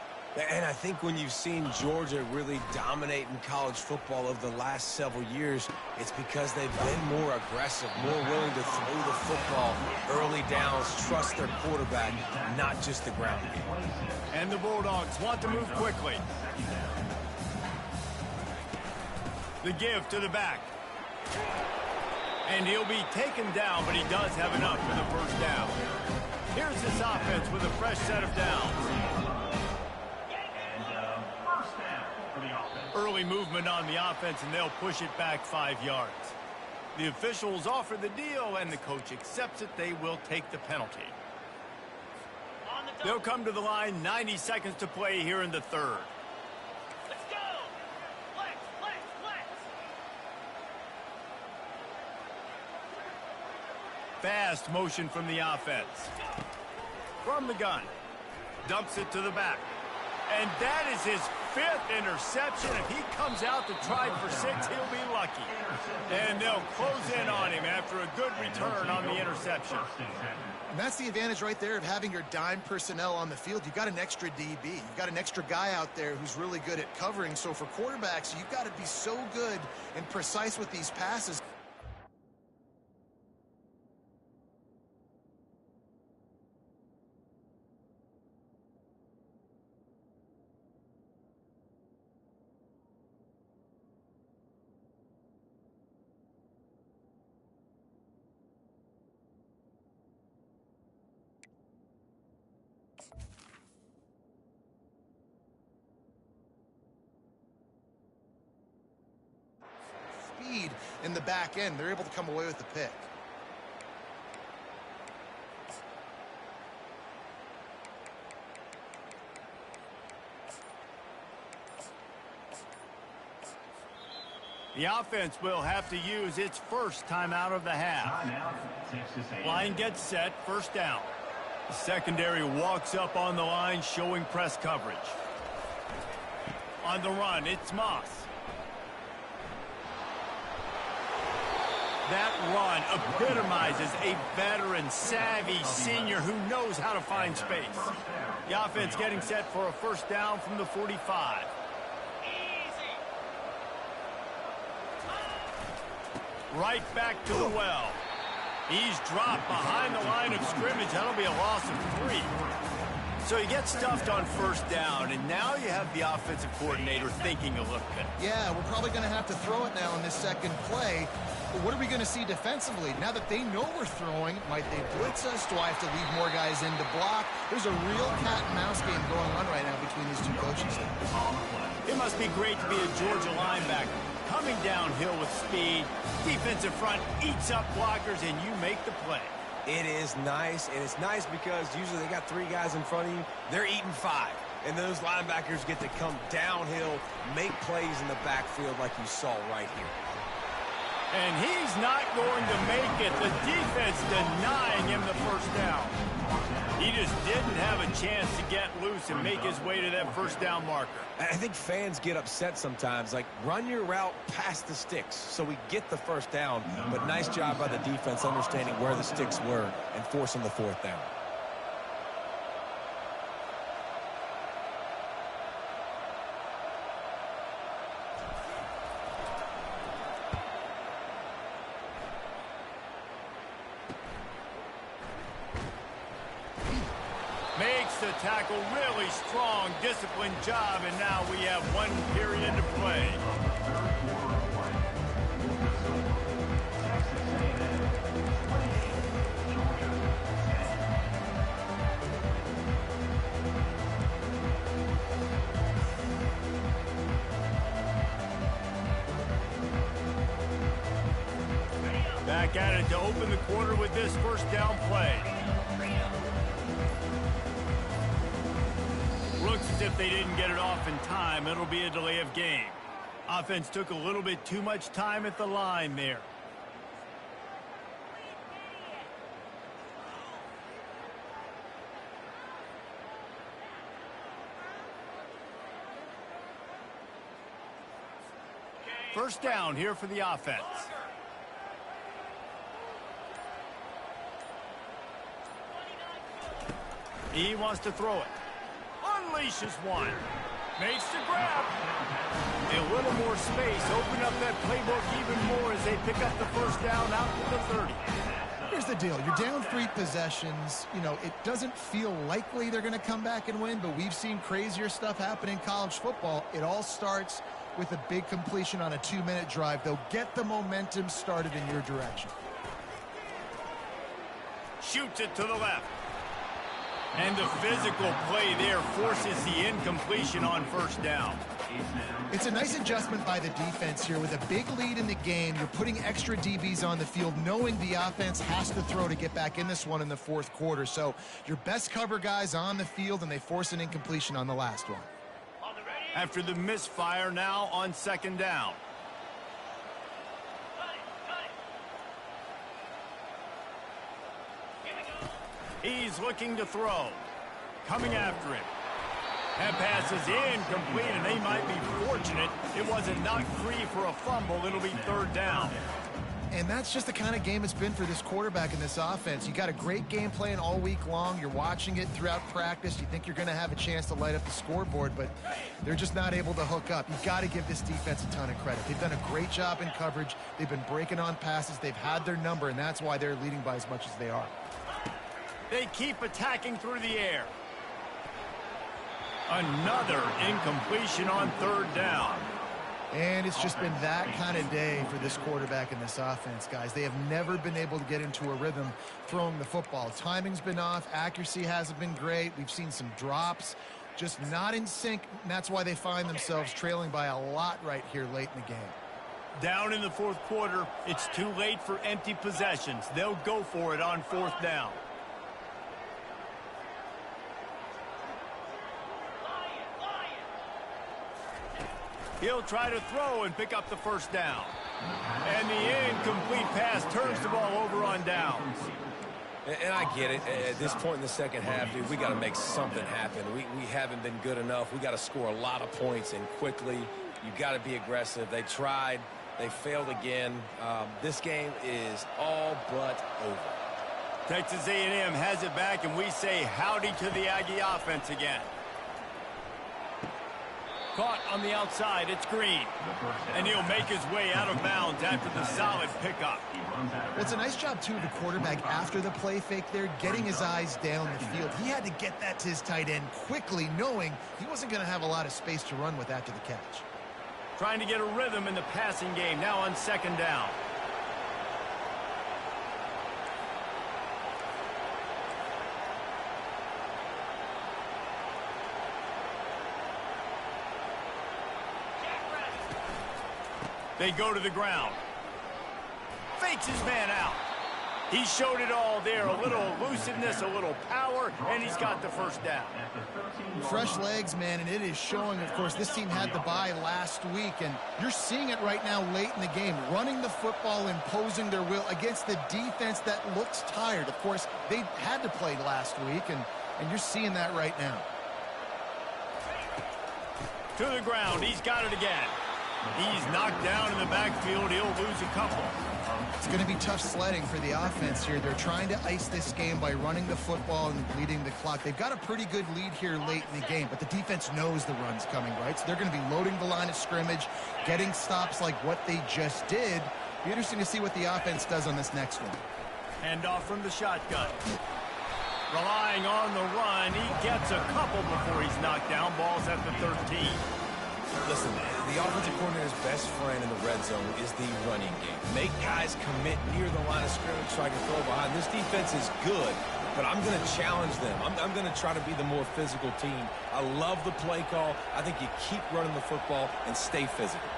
And I think when you've seen Georgia really dominate in college football over the last several years, it's because they've been more aggressive, more willing to throw the football, early downs, trust their quarterback, not just the ground game. And the Bulldogs want to move quickly. The give to the back. And he'll be taken down, but he does have enough for the first down. Here's this offense with a fresh set of downs. Early movement on the offense, and they'll push it back 5 yards. The officials offer the deal, and the coach accepts it. They will take the penalty. They'll come to the line, 90 seconds to play here in the third. Let's go! Flex, flex, flex! Fast motion from the offense. From the gun. Dumps it to the back. And that is his 5th interception. If he comes out to try for 6, he'll be lucky. And they'll close in on him after a good return on the interception. And that's the advantage right there of having your dime personnel on the field. You've got an extra DB. You've got an extra guy out there who's really good at covering. So for quarterbacks, you've got to be so good and precise with these passes. In the back end, they're able to come away with the pick. The offense will have to use its first timeout of the half. Line gets set, first down. The secondary walks up on the line, showing press coverage. On the run, it's Moss. That run epitomizes a veteran, savvy senior who knows how to find space. The offense getting set for a first down from the 45. Right back to the well. He's dropped behind the line of scrimmage. That'll be a loss of 3. So he gets stuffed on first down, and now you have the offensive coordinator thinking a little bit. Yeah, we're probably going to have to throw it now in this second play. But what are we going to see defensively? Now that they know we're throwing, might they blitz us? Do I have to leave more guys in to block? There's a real cat and mouse game going on right now between these two coaching staffs. It must be great to be a Georgia linebacker. Coming downhill with speed, defensive front eats up blockers, and you make the play. It is nice, and it's nice because usually they got 3 guys in front of you. They're eating 5. And those linebackers get to come downhill, make plays in the backfield like you saw right here. And he's not going to make it. The defense denying him the first down. He just didn't have a chance to get loose and make his way to that first down marker. I think fans get upset sometimes, like run your route past the sticks so we get the first down. But nice job by the defense understanding where the sticks were and forcing the 4th down. tackle. Really strong, disciplined job, and now we have 1 period to play. Back at it to open the quarter with this first down play. Looks as if they didn't get it off in time. It'll be a delay of game. Offense took a little bit too much time at the line there. First down here for the offense. He wants to throw it. Unleashes one. Makes the grab. A little more space. Open up that playbook even more as they pick up the first down out to the 30. Here's the deal. You're down 3 possessions. You know, it doesn't feel likely they're going to come back and win, but we've seen crazier stuff happen in college football. It all starts with a big completion on a 2-minute drive. They'll get the momentum started in your direction. Shoots it to the left. And the physical play there forces the incompletion on first down. It's a nice adjustment by the defense here. With a big lead in the game, you're putting extra DBs on the field, knowing the offense has to throw to get back in this one in the fourth quarter. So your best cover guys on the field, and they force an incompletion on the last one. After the misfire, now on second down. He's looking to throw. Coming after him. That pass is incomplete, and they might be fortunate it wasn't knocked free for a fumble. It'll be third down. And that's just the kind of game it's been for this quarterback in this offense. You got a great game plan all week long. You're watching it throughout practice. You think you're going to have a chance to light up the scoreboard, but they're just not able to hook up. You've got to give this defense a ton of credit. They've done a great job in coverage. They've been breaking on passes. They've had their number, and that's why they're leading by as much as they are. They keep attacking through the air. Another incompletion on third down. And it's just been that kind of day for this quarterback and this offense, guys. They have never been able to get into a rhythm throwing the football. Timing's been off. Accuracy hasn't been great. We've seen some drops, just not in sync, and that's why they find themselves trailing by a lot right here late in the game. Down in the fourth quarter, it's too late for empty possessions. They'll go for it on fourth down. He'll try to throw and pick up the first down. And the incomplete pass turns the ball over on downs. And I get it. At this point in the second half, dude, we got to make something happen. We haven't been good enough. We got to score a lot of points and quickly. You got to be aggressive. They tried. They failed again. This game is all but over. Texas A&M has it back, and we say howdy to the Aggie offense again. Caught on the outside, it's Green. And he'll make his way out of bounds after the solid pickup. Well, it's a nice job, too, of the quarterback after the play fake there, getting his eyes down the field. He had to get that to his tight end quickly, knowing he wasn't going to have a lot of space to run with after the catch. Trying to get a rhythm in the passing game, now on second down. They go to the ground. Fakes his man out. He showed it all there. A little elusiveness, a little power, and he's got the first down. Fresh legs, man, and it is showing. Of course, this team had the bye last week, and you're seeing it right now late in the game. Running the football, imposing their will against the defense that looks tired. Of course, they had to play last week, and you're seeing that right now. To the ground. He's got it again. He's knocked down in the backfield. He'll lose a couple. It's going to be tough sledding for the offense here. They're trying to ice this game by running the football and leading the clock. They've got a pretty good lead here late in the game, but the defense knows the run's coming, right? So they're going to be loading the line of scrimmage, getting stops like what they just did. Be interesting to see what the offense does on this next one. Hand off from the shotgun. Relying on the run, he gets a couple before he's knocked down. Ball's at the 13. Listen, the offensive coordinator's best friend in the red zone is the running game. Make guys commit near the line of scrimmage so I can throw behind. This defense is good, but I'm going to challenge them. I'm going to try to be the more physical team. I love the play call. I think you keep running the football and stay physical.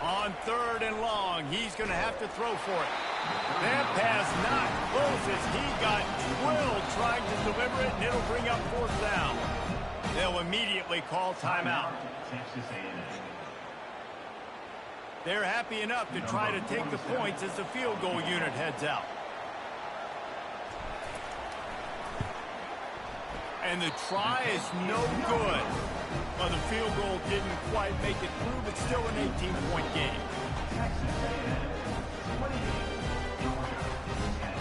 On 3rd and long, he's going to have to throw for it. That pass not close as he got drilled trying to deliver it, and it'll bring up 4th down. They'll immediately call timeout. Texas A&M. They're happy enough to try to take the points as the field goal unit heads out. And the try is no good. Well, the field goal didn't quite make it through, but still an 18-point game. Texas A&M 28, Georgia 10.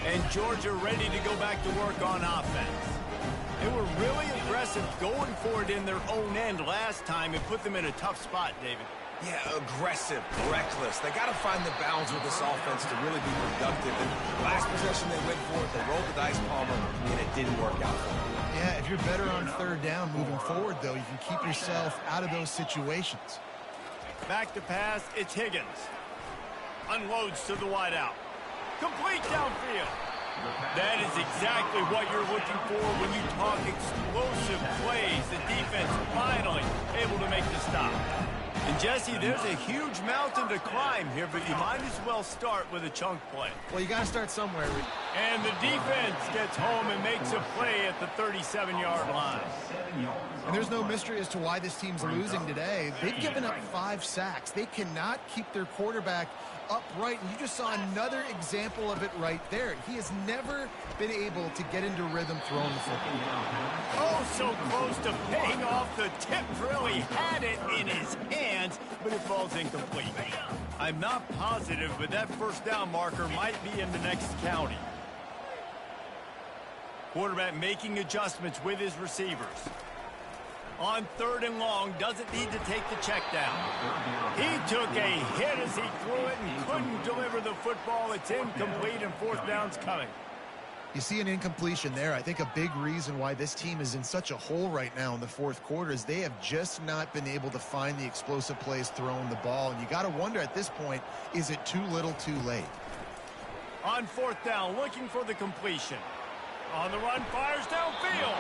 And Georgia ready to go back to work on offense. They were really aggressive going for it in their own end last time and put them in a tough spot, David. Yeah, aggressive, reckless. They got to find the balance with this offense to really be productive. And last possession they went for it, they rolled the dice, Palmer, and it didn't work out for them. Yeah, if you're better on 3rd down moving forward, though, you can keep yourself out of those situations. Back to pass, it's Higgins. Unloads to the wideout. Complete downfield. That is exactly what you're looking for when you talk explosive plays. The defense finally able to make the stop. And, Jesse, there's a huge mountain to climb here, but you might as well start with a chunk play. Well, you got to start somewhere. And the defense gets home and makes a play at the 37-yard line. And there's no mystery as to why this team's losing today. They've given up 5 sacks. They cannot keep their quarterback upright, and you just saw another example of it right there. He has never been able to get into rhythm throwing the football. Oh, so close to paying off the tip drill. He had it in his hands, but it falls incomplete. I'm not positive, but that 1st down marker might be in the next county. Quarterback making adjustments with his receivers. On 3rd and long, doesn't need to take the check down. He took a hit as he threw it and couldn't deliver the football. It's incomplete, and 4th down's coming. You see an incompletion there. I think a big reason why this team is in such a hole right now in the 4th quarter is they have just not been able to find the explosive plays throwing the ball. And you got to wonder at this point, is it too little too late? On 4th down, looking for the completion. On the run, fires downfield.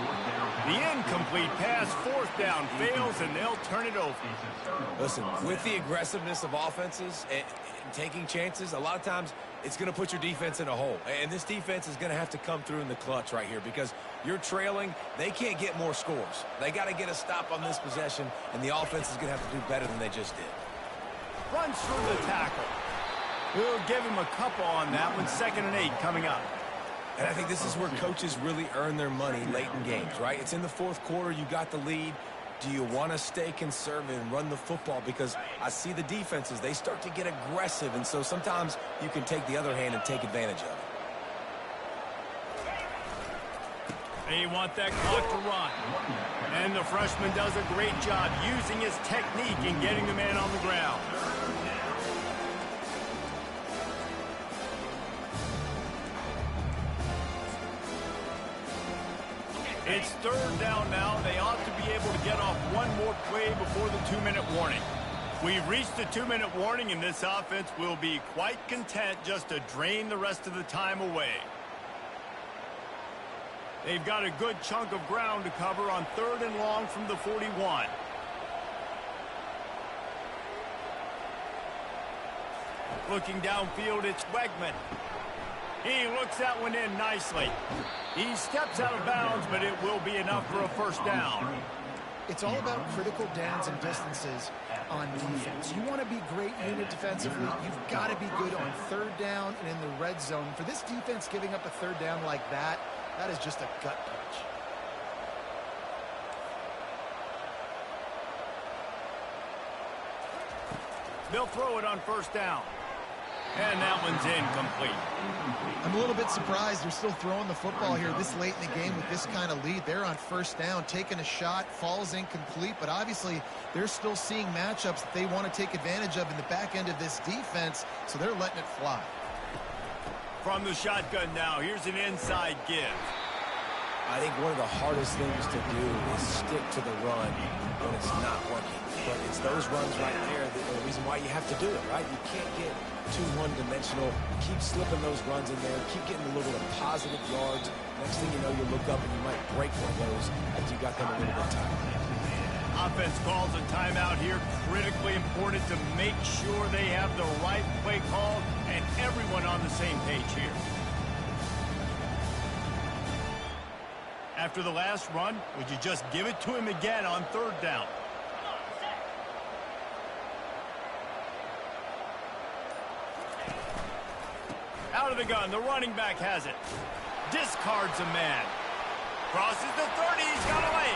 The incomplete pass, 4th down, fails, and they'll turn it over. Listen, with the aggressiveness of offenses and taking chances, a lot of times it's going to put your defense in a hole. And this defense is going to have to come through in the clutch right here because you're trailing. They can't get more scores. They got to get a stop on this possession, and the offense is going to have to do better than they just did. Runs through the tackle. We'll give him a couple on that one. 2nd and 8 coming up. And I think this is where coaches really earn their money late in games, right? It's in the 4th quarter. You got the lead. Do you want to stay conservative and run the football? Because I see the defenses, they start to get aggressive, and so sometimes you can take the other hand and take advantage of it. They want that clock to run. And the freshman does a great job using his technique and getting the man on the ground. It's 3rd down now. They ought to be able to get off one more play before the 2-minute warning. We've reached the 2-minute warning, and this offense will be quite content just to drain the rest of the time away. They've got a good chunk of ground to cover on 3rd and long from the 41. Looking downfield, it's Wegman. He looks that one in nicely. He steps out of bounds, but it will be enough for a 1st down. It's all about critical downs and distances on defense. You want to be great unit defensively. You've got to be good on 3rd down and in the red zone. For this defense giving up a 3rd down like that, that is just a gut punch. They'll throw it on 1st down. And that one's incomplete. I'm a little bit surprised they're still throwing the football here this late in the game with this kind of lead. They're on first down, taking a shot, falls incomplete, but obviously they're still seeing matchups that they want to take advantage of in the back end of this defense, so they're letting it fly. From the shotgun now, here's an inside give. I think one of the hardest things to do is stick to the run when it's not working. But it's those runs right there that are the reason why you have to do it, right? You can't get too one-dimensional. Keep slipping those runs in there. Keep getting a little bit of positive yards. Next thing you know, you look up and you might break one of those after you got them a little bit tight. Offense calls a timeout here. Critically important to make sure they have the right play call and everyone on the same page here. After the last run, would you just give it to him again on third down? Out of the gun, the running back has it. Discards a man. Crosses the 30, he's got away.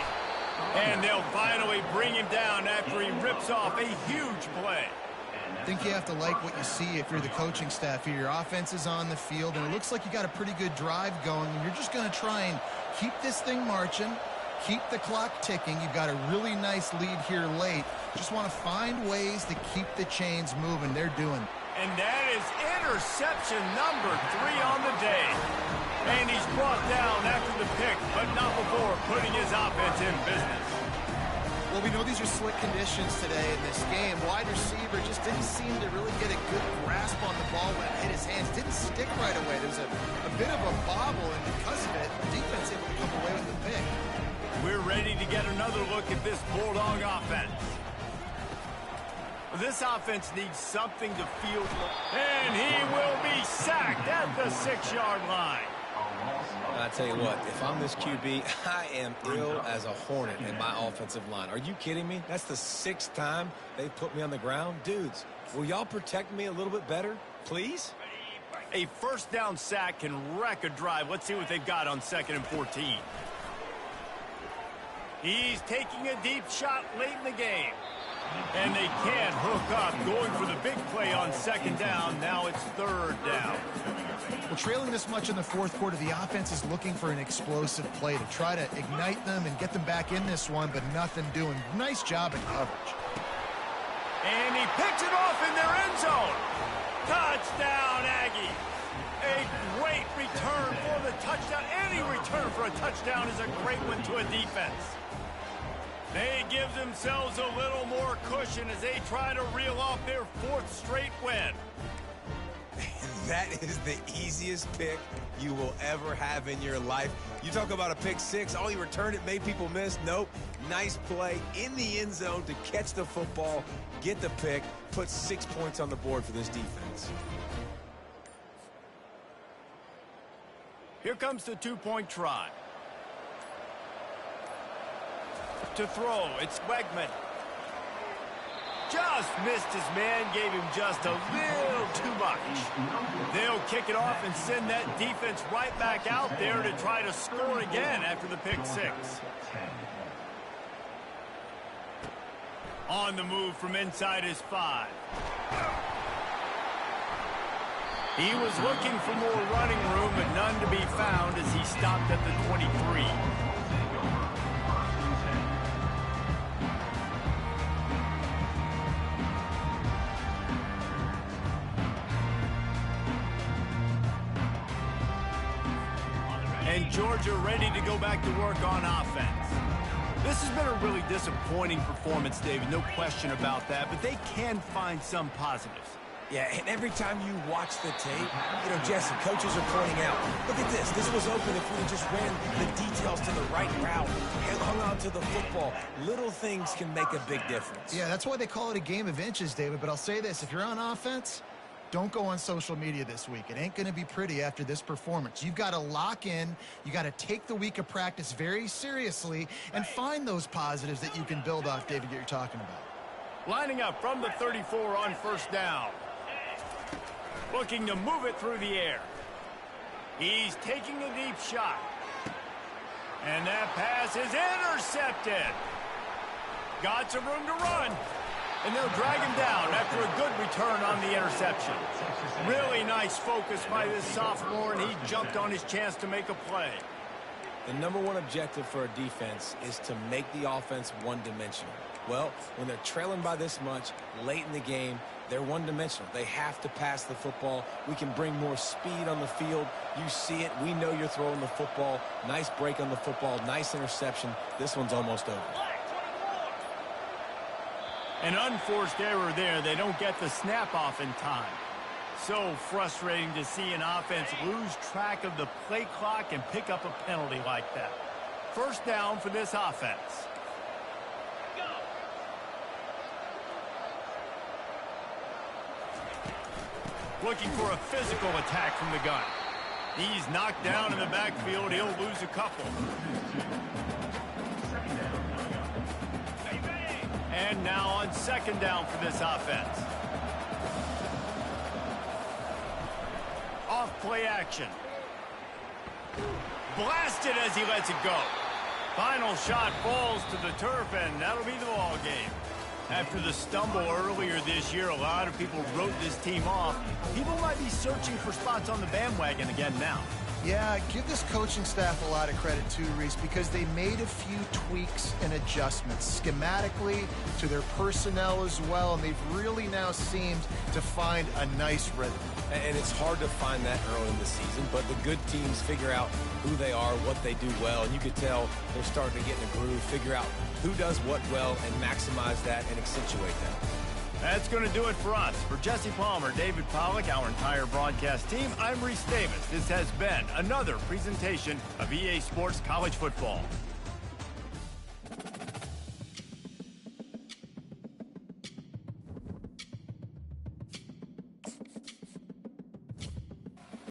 And they'll finally bring him down after he rips off a huge play. I think you have to like what you see if you're the coaching staff here. Your offense is on the field, and it looks like you got a pretty good drive going, and you're just going to try and keep this thing marching, keep the clock ticking. You've got a really nice lead here late. Just want to find ways to keep the chains moving. They're doing it. And that is interception number 3 on the day. And he's brought down after the pick, but not before putting his offense in business. Well, we know these are slick conditions today in this game. Wide receiver just didn't seem to really get a good grasp on the ball when it hit his hands. Didn't stick right away. There was a bit of a bobble, and because of it, the defense able to come away with the pick. We're ready to get another look at this Bulldog offense. This offense needs something to feel, and he will be sacked at the 6-yard line. I tell you what, if I'm this QB, I am ill as a hornet in my offensive line. Are you kidding me? That's the 6th time they've put me on the ground. Dudes, will y'all protect me a little bit better, please? A first down sack can wreck a drive. Let's see what they've got on 2nd and 14. He's taking a deep shot late in the game. And they can't hook up, going for the big play on 2nd down. Now it's 3rd down. Well, trailing this much in the 4th quarter, the offense is looking for an explosive play to try to ignite them and get them back in this one, but nothing doing. Nice job in coverage. And he picks it off in their end zone. Touchdown, Aggie. A great return for the touchdown. Any return for a touchdown is a great one to a defense. They give themselves a little more cushion as they try to reel off their 4th straight win. That is the easiest pick you will ever have in your life. You talk about a pick 6, all he returned it made people miss. Nope. Nice play in the end zone to catch the football, get the pick, put 6 points on the board for this defense. Here comes the 2-point try. To throw, it's Wegman. Just missed his man, gave him just a little too much. They'll kick it off and send that defense right back out there to try to score again after the pick 6. On the move from inside his 5. He was looking for more running room, but none to be found as he stopped at the 23. And Georgia ready to go back to work on offense. This has been a really disappointing performance, David, no question about that, but they can find some positives. Yeah, and every time you watch the tape, you know, Jesse, coaches are pointing out, look at this. This was open if we just ran the details to the right route and hung on to the football. Little things can make a big difference. Yeah, that's why they call it a game of inches, David. But I'll say this, if you're on offense, don't go on social media this week. It ain't going to be pretty after this performance. You've got to lock in. You got to take the week of practice very seriously and find those positives that you can build off, David, that you're talking about. Lining up from the 34 on first down. Looking to move it through the air. He's taking a deep shot. And that pass is intercepted. Got some room to run. And they'll drag him down after a good return on the interception. Really nice focus by this sophomore, and he jumped on his chance to make a play. The number one objective for a defense is to make the offense one-dimensional. Well, when they're trailing by this much late in the game, they're one-dimensional. They have to pass the football. We can bring more speed on the field. You see it. We know you're throwing the football. Nice break on the football. Nice interception. This one's almost over. An unforced error there. They don't get the snap off in time. So frustrating to see an offense lose track of the play clock and pick up a penalty like that. First down for this offense. Looking for a physical attack from the gun. He's knocked down in the backfield. He'll lose a couple. And now on second down for this offense. Off play action. Blasted as he lets it go. Final shot falls to the turf, and that'll be the ball game. After the stumble earlier this year, a lot of people wrote this team off. People might be searching for spots on the bandwagon again now. Yeah, give this coaching staff a lot of credit too, Reese, because they made a few tweaks and adjustments schematically to their personnel as well, and they've really now seemed to find a nice rhythm. And it's hard to find that early in the season, but the good teams figure out who they are, what they do well, and you could tell they're starting to get in a groove, figure out who does what well, and maximize that and accentuate that. That's going to do it for us. For Jesse Palmer, David Pollack, our entire broadcast team, I'm Reese Davis. This has been another presentation of EA Sports College Football.